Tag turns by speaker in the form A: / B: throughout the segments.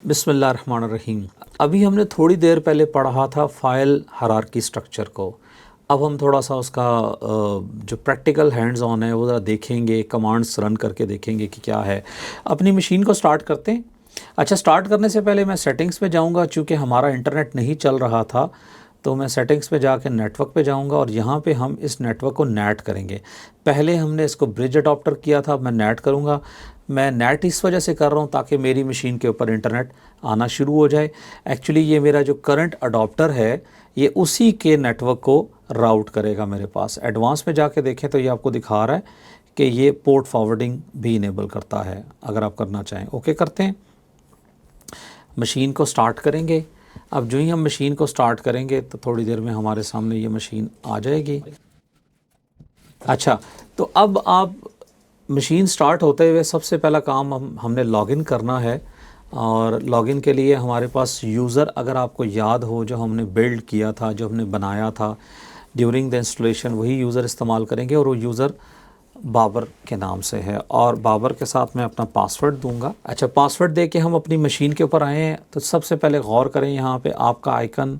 A: बिस्मिल्लाहिर्रहमानिर्रहीम। अभी हमने थोड़ी देर पहले पढ़ा था फ़ाइल हायरार्की स्ट्रक्चर को। अब हम थोड़ा सा उसका जो प्रैक्टिकल हैंड्स ऑन है वो ज़रा देखेंगे, कमांड्स रन करके देखेंगे कि क्या है। अपनी मशीन को स्टार्ट करते हैं। अच्छा, स्टार्ट करने से पहले मैं सेटिंग्स पे जाऊंगा, चूँकि हमारा इंटरनेट नहीं चल रहा था तो मैं सेटिंग्स पे जाके नेटवर्क पे जाऊंगा और यहाँ पे हम इस नेटवर्क को नेट करेंगे। पहले हमने इसको ब्रिज अडॉप्टर किया था, अब मैं नेट करूँगा। मैं नेट इस वजह से कर रहा हूँ ताकि मेरी मशीन के ऊपर इंटरनेट आना शुरू हो जाए। एक्चुअली ये मेरा जो करंट अडॉप्टर है ये उसी के नेटवर्क को राउट करेगा मेरे पास। एडवांस में जाके देखें तो ये आपको दिखा रहा है कि ये पोर्ट फॉरवर्डिंग भी इनेबल करता है अगर आप करना चाहें। ओके करते हैं, मशीन को स्टार्ट करेंगे। अब जो ही हम मशीन को स्टार्ट करेंगे तो थोड़ी देर में हमारे सामने ये मशीन आ जाएगी। अच्छा, तो अब आप मशीन स्टार्ट होते हुए सबसे पहला काम हमने लॉगिन करना है। और लॉगिन के लिए हमारे पास यूज़र, अगर आपको याद हो, जो हमने बिल्ड किया था, जो हमने बनाया था ड्यूरिंग द इंस्टॉलेशन, वही यूज़र इस्तेमाल करेंगे और वो यूज़र बाबर के नाम से है और बाबर के साथ मैं अपना पासवर्ड दूंगा। अच्छा, पासवर्ड दे के हम अपनी मशीन के ऊपर आए हैं तो सबसे पहले गौर करें, यहाँ पे आपका आइकन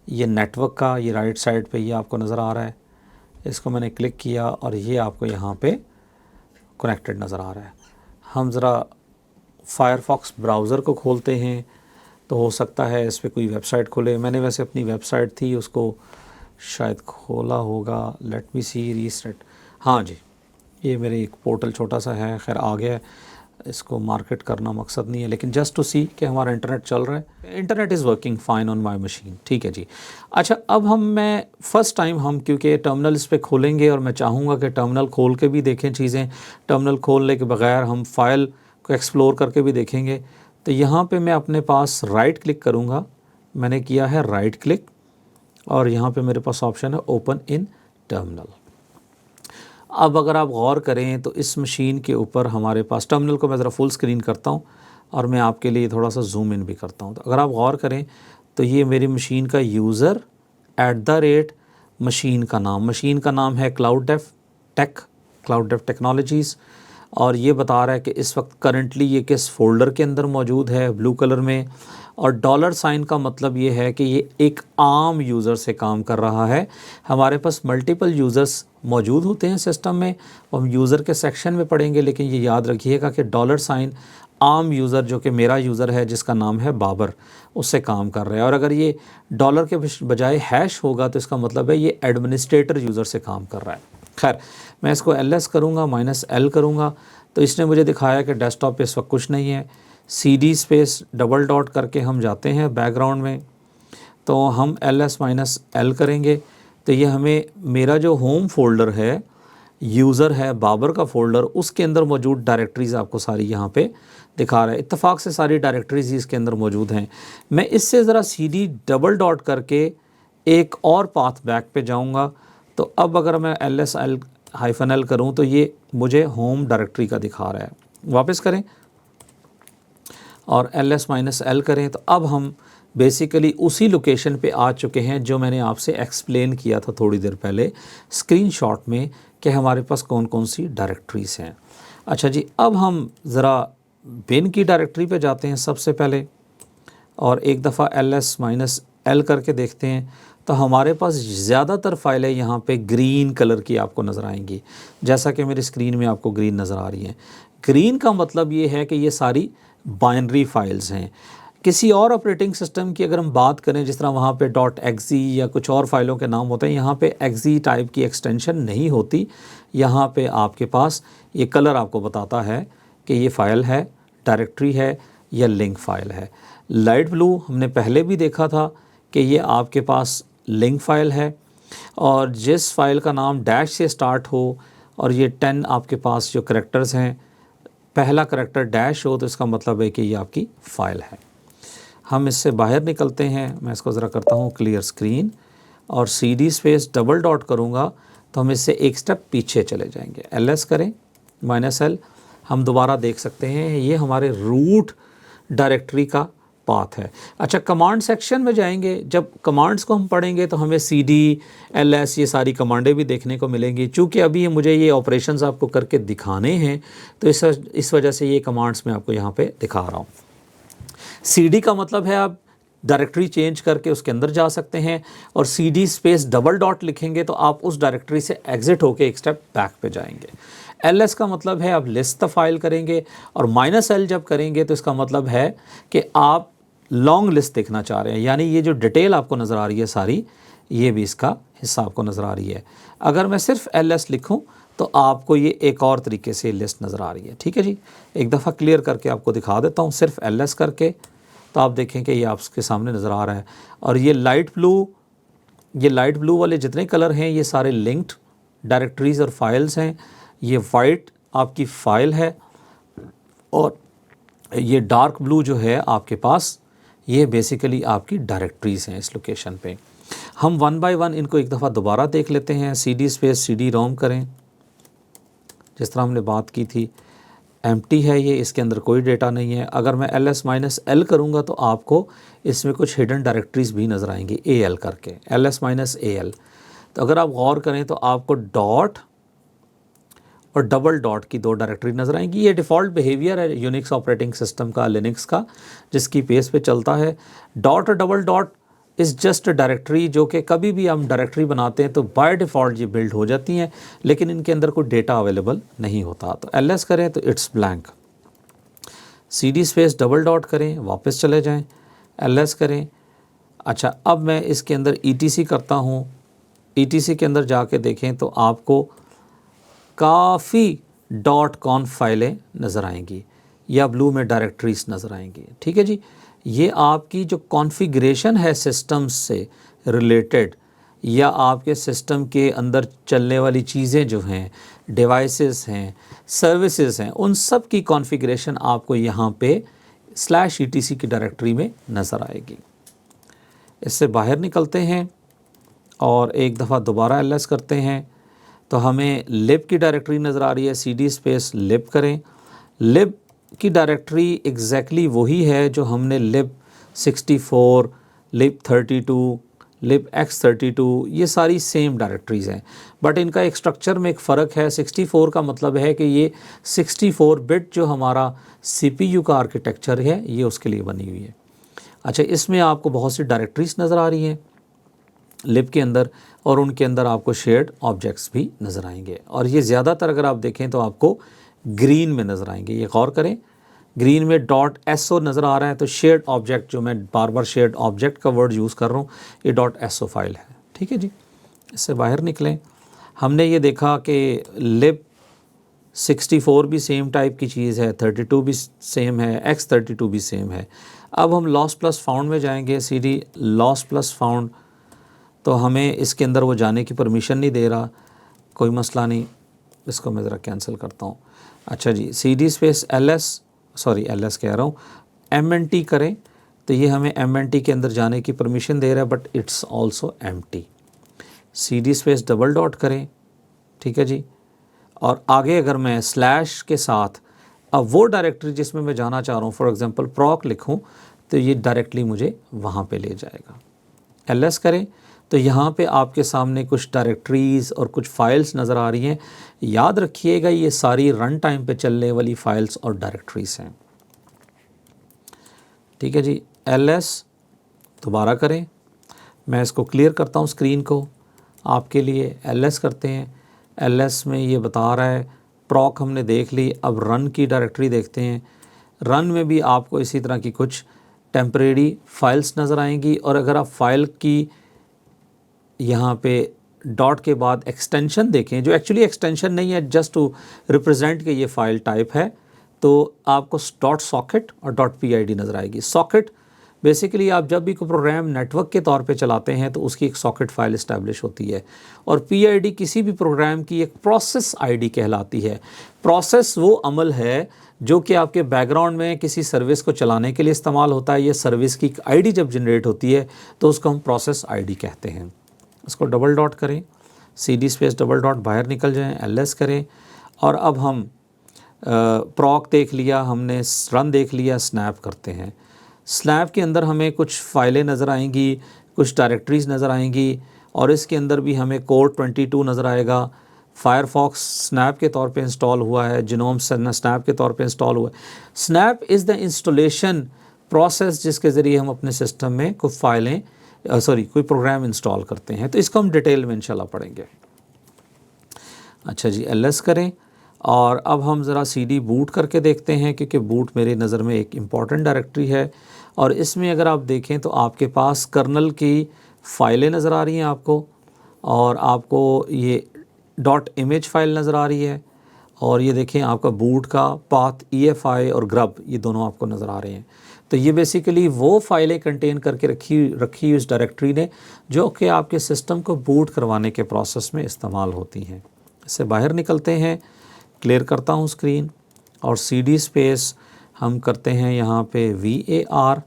A: ये नेटवर्क का, ये राइट साइड पे ये आपको नज़र आ रहा है। इसको मैंने क्लिक किया और ये आपको यहाँ पे कनेक्टेड नज़र आ रहा है। हम ज़रा फायरफॉक्स ब्राउज़र को खोलते हैं तो हो सकता है इस पर कोई वेबसाइट खुले। मैंने वैसे अपनी वेबसाइट थी उसको शायद खोला होगा। लेट मी सी रीसेट। हाँ जी, ये मेरे एक पोर्टल छोटा सा है, खैर आ गया। इसको मार्केट करना मकसद नहीं है, लेकिन जस्ट टू सी कि हमारा इंटरनेट चल रहा है। Internet is working fine on my machine. ठीक है जी। अच्छा, अब मैं फ़र्स्ट टाइम क्योंकि टर्मिनल इस पर खोलेंगे और मैं चाहूँगा कि टर्मिनल खोल के भी देखें चीज़ें। टर्मिनल खोलने के बगैर हम फाइल को एक्सप्लोर करके भी देखेंगे। तो यहाँ पे मैं अपने पास राइट क्लिक करूँगा। मैंने किया है राइट क्लिक और यहाँ पे मेरे पास ऑप्शन है ओपन इन टर्मिनल। अब अगर आप गौर करें तो इस मशीन के ऊपर हमारे पास, टर्मिनल को मैं ज़रा फुल स्क्रीन करता हूँ और मैं आपके लिए थोड़ा सा जूम इन भी करता हूँ। तो अगर आप गौर करें तो ये मेरी मशीन का यूज़र @ मशीन का नाम है क्लाउड डेव टेक्नोलॉजीज़। और ये बता रहा है कि इस वक्त करंटली ये किस फोल्डर के अंदर मौजूद है, ब्लू कलर में। और $साइन का मतलब ये है कि ये एक आम यूज़र से काम कर रहा है। हमारे पास मल्टीपल यूज़र्स मौजूद होते हैं सिस्टम में, हम यूज़र के सेक्शन में पढ़ेंगे, लेकिन ये याद रखिएगा कि $साइन आम यूज़र, जो कि मेरा यूज़र है जिसका नाम है बाबर, उससे काम कर रहा है। और अगर ये डॉलर के बजाय हैश होगा तो इसका मतलब है ये एडमिनिस्ट्रेटर यूज़र से काम कर रहा है। खैर, मैं इसको -, करूँगा, -L करूँगा तो इसने मुझे दिखाया कि डेस्कटॉप पे इस वक्त कुछ नहीं है। CD स्पेस $, करके हम जाते हैं बैकग्राउंड में, तो हम -, -L करेंगे तो ये हमें मेरा जो होम फोल्डर है, यूज़र है बाबर का फ़ोल्डर, उसके अंदर मौजूद डायरेक्टरीज़ आपको सारी यहाँ पे दिखा रहा है। इत्तफाक से सारी डायरेक्टरीज़ इसके अंदर मौजूद हैं। मैं इससे ज़रा CD डबल डॉट करके एक और पाथ बैक पे जाऊँगा तो अब अगर मैं -L करूँ तो ये मुझे होम डायरेक्टरी का दिखा रहा है। वापस करें और -L करें तो अब हम बेसिकली उसी लोकेशन पे आ चुके हैं जो मैंने आपसे एक्सप्लेन किया था थोड़ी देर पहले स्क्रीनशॉट में कि हमारे पास कौन कौन सी डायरेक्टरीज़ हैं। अच्छा जी, अब हम ज़रा बिन की डायरेक्टरी पे जाते हैं सबसे पहले और एक दफ़ा -L करके देखते हैं तो हमारे पास ज़्यादातर फ़ाइलें यहाँ पे ग्रीन कलर की आपको नज़र आएंगी, जैसा कि मेरी स्क्रीन में आपको ग्रीन नज़र आ रही हैं। ग्रीन का मतलब ये है कि ये सारी बाइनरी फाइल्स हैं। किसी और ऑपरेटिंग सिस्टम की अगर हम बात करें, जिस तरह वहाँ पे .exe या कुछ और फाइलों के नाम होते हैं, यहाँ पे exe टाइप की एक्सटेंशन नहीं होती। यहाँ पे आपके पास ये कलर आपको बताता है कि ये फ़ाइल है, डायरेक्टरी है या लिंक फ़ाइल है। लाइट ब्लू हमने पहले भी देखा था कि ये आपके पास लिंक फ़ाइल है और जिस फ़ाइल का नाम डैश से स्टार्ट हो और ये 10 आपके पास जो करैक्टर्स हैं, पहला करैक्टर डैश हो तो इसका मतलब है कि ये आपकी फ़ाइल है। हम इससे बाहर निकलते हैं। मैं इसको ज़रा करता हूँ क्लियर स्क्रीन और CD स्पेस $, करूँगा तो हम इससे एक स्टेप पीछे चले जाएंगे। LS करें, -L, हम दोबारा देख सकते हैं ये हमारे रूट डायरेक्टरी का पाथ है। अच्छा, कमांड सेक्शन में जाएंगे, जब कमांड्स को हम पढ़ेंगे तो हमें CD, LS ये सारी कमांडें भी देखने को मिलेंगी। चूँकि अभी मुझे ये ऑपरेशंस आपको करके दिखाने हैं तो इस वजह से ये कमांड्स मैं आपको यहाँ पे दिखा रहा हूँ। CD का मतलब है आप डायरेक्टरी चेंज करके उसके अंदर जा सकते हैं, और CD स्पेस डबल डॉट लिखेंगे तो आप उस डायरेक्टरी से एग्जिट होके एक स्टेप बैक पे जाएंगे। LS का मतलब है आप लिस्ट द फाइल करेंगे, और -L जब करेंगे तो इसका मतलब है कि आप लॉन्ग लिस्ट देखना चाह रहे हैं, यानी ये जो डिटेल आपको नज़र आ रही है सारी, ये भी इसका हिस्सा आपको नज़र आ रही है। अगर मैं सिर्फ LS लिखूं तो आपको ये एक और तरीके से लिस्ट नज़र आ रही है। ठीक है जी, एक दफ़ा क्लियर करके आपको दिखा देता हूँ सिर्फ LS करके, तो आप देखें कि ये आपके सामने नज़र आ रहा है। और ये लाइट ब्लू वाले जितने कलर हैं ये सारे लिंक्ड डायरेक्टरीज़ और फाइल्स हैं। ये वाइट आपकी फ़ाइल है, और ये डार्क ब्लू जो है आपके पास, ये बेसिकली आपकी डायरेक्टरीज़ हैं इस लोकेशन पे। हम वन बाय वन इनको एक दफ़ा दोबारा देख लेते हैं। CD स्पेस CD रोम करें, जिस तरह हमने बात की थी। एम्प्टी है ये, इसके अंदर कोई डेटा नहीं है। अगर मैं LS-L करूँगा तो आपको इसमें कुछ हिडन डायरेक्टरीज़ भी नज़र आएंगी AL करके, LS-AL। तो अगर आप गौर करें तो आपको डॉट और डबल डॉट की 2 डायरेक्टरी नज़र आएंगी। ये डिफ़ॉल्ट बिहेवियर है यूनिक्स ऑपरेटिंग सिस्टम का, लिनक्स का, जिसकी बेस पे चलता है। डॉट और double dot is just directory, जो कि कभी भी हम डायरेक्टरी बनाते हैं तो बाय डिफ़ॉल्ट ये बिल्ड हो जाती हैं, लेकिन इनके अंदर कोई डेटा अवेलेबल नहीं होता। तो LS करें तो it's blank, CD space double dot करें, वापस चले जाएं, LS करें। अच्छा, अब मैं इसके अंदर ETC करता हूँ। ETC के अंदर जाके देखें तो आपको काफ़ी .conf फाइलें नज़र आएंगी, या ब्लू में डायरेक्टरीज नज़र आएंगी। ठीक है जी, ये आपकी जो कॉन्फ़िगरेशन है सिस्टम से रिलेटेड, या आपके सिस्टम के अंदर चलने वाली चीज़ें जो हैं, डिवाइसेस हैं, सर्विसेज हैं, उन सब की कॉन्फ़िगरेशन आपको यहाँ पे /etc की डायरेक्टरी में नज़र आएगी। इससे बाहर निकलते हैं और एक दफ़ा दोबारा LS करते हैं तो हमें lib की डायरेक्टरी नज़र आ रही है। CD स्पेस lib करें। lib की डायरेक्टरी एग्जैक्टली वही है जो हमने lib64, lib32, libx32, ये सारी सेम डायरेक्टरीज़ हैं, बट इनका एक स्ट्रक्चर में एक फ़र्क है। 64 का मतलब है कि ये 64 बिट जो हमारा CPU का आर्किटेक्चर है ये उसके लिए बनी हुई है। अच्छा, इसमें आपको बहुत सी डायरेक्टरीज नज़र आ रही हैं लिब के अंदर, और उनके अंदर आपको शेयर्ड ऑब्जेक्ट्स भी नज़र आएंगे, और ये ज़्यादातर अगर आप देखें तो आपको ग्रीन में नज़र आएंगे। ये गौर करें, ग्रीन में .so नज़र आ रहा है, तो शेयर्ड ऑब्जेक्ट, जो मैं बार बार शेयर्ड ऑब्जेक्ट का वर्ड यूज़ कर रहा हूँ, ये .so फाइल है। ठीक है जी, इससे बाहर निकलें। हमने ये देखा कि लिब 64 भी सेम टाइप की चीज़ है, 32 भी सेम है, x32 भी सेम है। अब हम लॉस प्लस फाउंड में जाएंगे, CD लॉस प्लस फाउंड, तो हमें इसके अंदर वो जाने की परमिशन नहीं दे रहा। कोई मसला नहीं, इसको मैं ज़रा कैंसिल करता हूँ। अच्छा जी, CD स्पेस LS कह रहा हूँ, MNT करें तो ये हमें MNT के अंदर जाने की परमिशन दे रहा है, but it's also empty. CD space double dot करें, ठीक है जी, और आगे अगर मैं स्लैश के साथ अब वो डायरेक्टरी जिसमें मैं जाना चाह रहा हूँ, फॉर एग्जांपल proc लिखूँ, तो ये डायरेक्टली मुझे वहाँ पे ले जाएगा। LS करें तो यहाँ पे आपके सामने कुछ डायरेक्टरीज़ और कुछ फ़ाइल्स नज़र आ रही हैं। याद रखिएगा ये सारी रन टाइम पे चलने वाली फ़ाइल्स और डायरेक्टरीज़ हैं। ठीक है जी, LS दोबारा करें, मैं इसको क्लियर करता हूँ स्क्रीन को आपके लिए। LS करते हैं, LS में ये बता रहा है proc हमने देख ली। अब रन की डायरेक्टरी देखते हैं। रन में भी आपको इसी तरह की कुछ टेम्परेरी फाइल्स नज़र आएंगी, और अगर आप फाइल की यहाँ पे डॉट के बाद एक्सटेंशन देखें, जो एक्चुअली एक्सटेंशन नहीं है, जस्ट टू रिप्रेजेंट कि ये फ़ाइल टाइप है, तो आपको .socket और .pid नज़र आएगी। सॉकेट बेसिकली आप जब भी कोई प्रोग्राम नेटवर्क के तौर पे चलाते हैं तो उसकी एक सॉकेट फ़ाइल इस्टेब्लिश होती है, और PID किसी भी प्रोग्राम की एक प्रोसेस ID कहलाती है। प्रोसेस वो अमल है जो कि आपके बैकग्राउंड में किसी सर्विस को चलाने के लिए इस्तेमाल होता है। ये सर्विस की ID जब जनरेट होती है तो उसको हम प्रोसेस ID कहते हैं। इसको डबल डॉट करें, CD स्पेस डबल डॉट, बाहर निकल जाएं, LS करें, और अब हम proc देख लिया हमने, रन देख लिया, स्नैप करते हैं। स्नैप के अंदर हमें कुछ फ़ाइलें नज़र आएंगी, कुछ डायरेक्टरीज़ नज़र आएंगी, और इसके अंदर भी हमें कोड 22 नज़र आएगा। फायरफॉक्स स्नैप के तौर पे इंस्टॉल हुआ है, जिनोम स्नैप के तौर पे इंस्टॉल हुआ है। Snap is the installation process जिसके ज़रिए हम अपने सिस्टम में कोई फाइलें कोई प्रोग्राम इंस्टॉल करते हैं। तो इसको हम डिटेल में इंशाल्लाह पढ़ेंगे। अच्छा जी, एलएस करें और अब हम ज़रा सीडी बूट करके देखते हैं, क्योंकि बूट मेरी नज़र में एक इम्पॉर्टेंट डायरेक्टरी है। और इसमें अगर आप देखें तो आपके पास कर्नल की फ़ाइलें नज़र आ रही हैं आपको, और आपको ये .image फ़ाइल नज़र आ रही है, और ये देखें आपका बूट का पाथ EFI और ग्रब, ये दोनों आपको नज़र आ रहे हैं। तो ये बेसिकली वो फाइलें कंटेन करके रखी उस डायरेक्टरी ने जो कि आपके सिस्टम को बूट करवाने के प्रोसेस में इस्तेमाल होती हैं। इससे बाहर निकलते हैं, क्लियर करता हूँ स्क्रीन, और CD स्पेस हम करते हैं यहाँ पे VAR,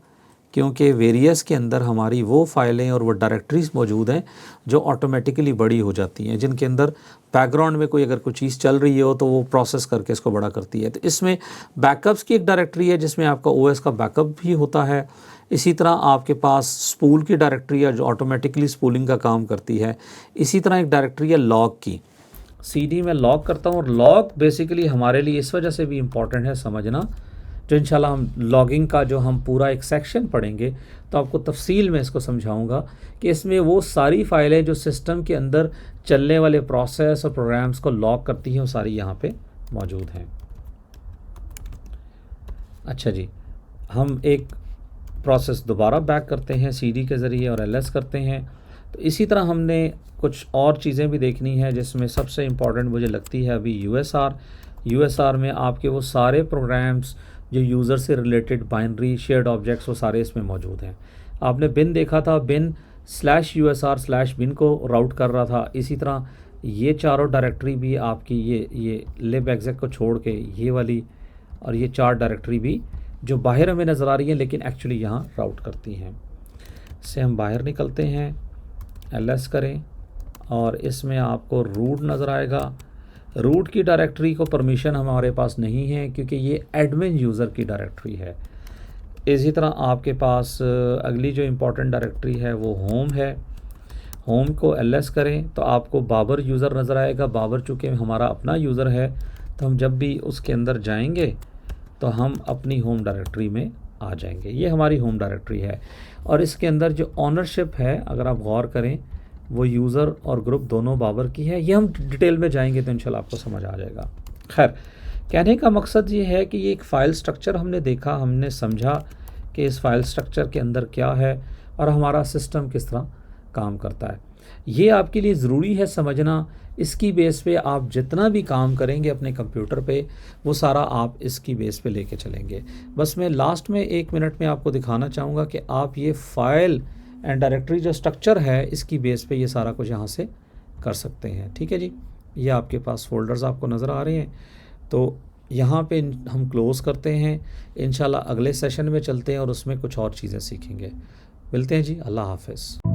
A: क्योंकि वेरियस के अंदर हमारी वो फाइलें और वो डायरेक्टरीज़ मौजूद हैं जो ऑटोमेटिकली बड़ी हो जाती हैं, जिनके अंदर बैकग्राउंड में कोई अगर कोई चीज़ चल रही हो तो वो प्रोसेस करके इसको बड़ा करती है। तो इसमें बैकअप्स की एक डायरेक्टरी है जिसमें आपका OS का बैकअप भी होता है। इसी तरह आपके पास स्पूल की डायरेक्टरी है जो ऑटोमेटिकली स्पूलिंग का काम करती है। इसी तरह एक डायरेक्टरी है लॉग की। CD में लॉग करता हूँ, और लॉग बेसिकली हमारे लिए इस वजह से भी इम्पॉर्टेंट है समझना, जो इंशाल्लाह हम लॉगिंग का जो हम पूरा एक सेक्शन पढ़ेंगे तो आपको तफसील में इसको समझाऊंगा कि इसमें वो सारी फाइलें जो सिस्टम के अंदर चलने वाले प्रोसेस और प्रोग्राम्स को लॉग करती हैं वो सारी यहाँ पे मौजूद हैं। अच्छा जी, हम एक प्रोसेस दोबारा बैक करते हैं CD के ज़रिए और LS करते हैं। तो इसी तरह हमने कुछ और चीज़ें भी देखनी है, जिसमें सबसे इम्पॉर्टेंट मुझे लगती है अभी USR में आपके वो सारे प्रोग्राम्स जो यूज़र से रिलेटेड बाइनरी शेयर्ड ऑब्जेक्ट्स वो सारे इसमें मौजूद हैं। आपने बिन देखा था, बिन /USR/bin को राउट कर रहा था। इसी तरह ये चारों डायरेक्टरी भी आपकी ये libexec को छोड़ के ये वाली और ये 4 डायरेक्टरी भी जो बाहर हमें नज़र आ रही हैं लेकिन एक्चुअली यहाँ राउट करती हैं। इससे हम बाहर निकलते हैं, LS करें, और इसमें आपको रूट नज़र आएगा। रूट की डायरेक्टरी को परमिशन हमारे पास नहीं है क्योंकि ये एडमिन यूज़र की डायरेक्टरी है। इसी तरह आपके पास अगली जो इम्पोर्टेंट डायरेक्टरी है वो होम है। होम को LS करें तो आपको बाबर यूज़र नज़र आएगा। बाबर चूँकि हमारा अपना यूज़र है तो हम जब भी उसके अंदर जाएंगे तो हम अपनी होम डायरेक्टरी में आ जाएंगे। ये हमारी होम डायरेक्टरी है, और इसके अंदर जो ऑनरशिप है अगर आप गौर करें वो यूज़र और ग्रुप दोनों बाबर की है। ये हम डिटेल में जाएंगे तो इंशाल्लाह आपको समझ आ जाएगा। खैर, कहने का मकसद ये है कि ये एक फ़ाइल स्ट्रक्चर हमने देखा, हमने समझा कि इस फाइल स्ट्रक्चर के अंदर क्या है और हमारा सिस्टम किस तरह काम करता है। ये आपके लिए ज़रूरी है समझना। इसकी बेस पे आप जितना भी काम करेंगे अपने कंप्यूटर पे वो सारा आप इसकी बेस पे लेके चलेंगे। बस मैं लास्ट में 1 मिनट में आपको दिखाना चाहूँगा कि आप ये फ़ाइल एंड डायरेक्टरी जो स्ट्रक्चर है इसकी बेस पे ये सारा कुछ यहाँ से कर सकते हैं। ठीक है जी, ये आपके पास फ़ोल्डर्स आपको नज़र आ रहे हैं। तो यहाँ पे हम क्लोज़ करते हैं। इंशाल्लाह अगले सेशन में चलते हैं और उसमें कुछ और चीज़ें सीखेंगे। मिलते हैं जी, अल्लाह हाफ़िज़।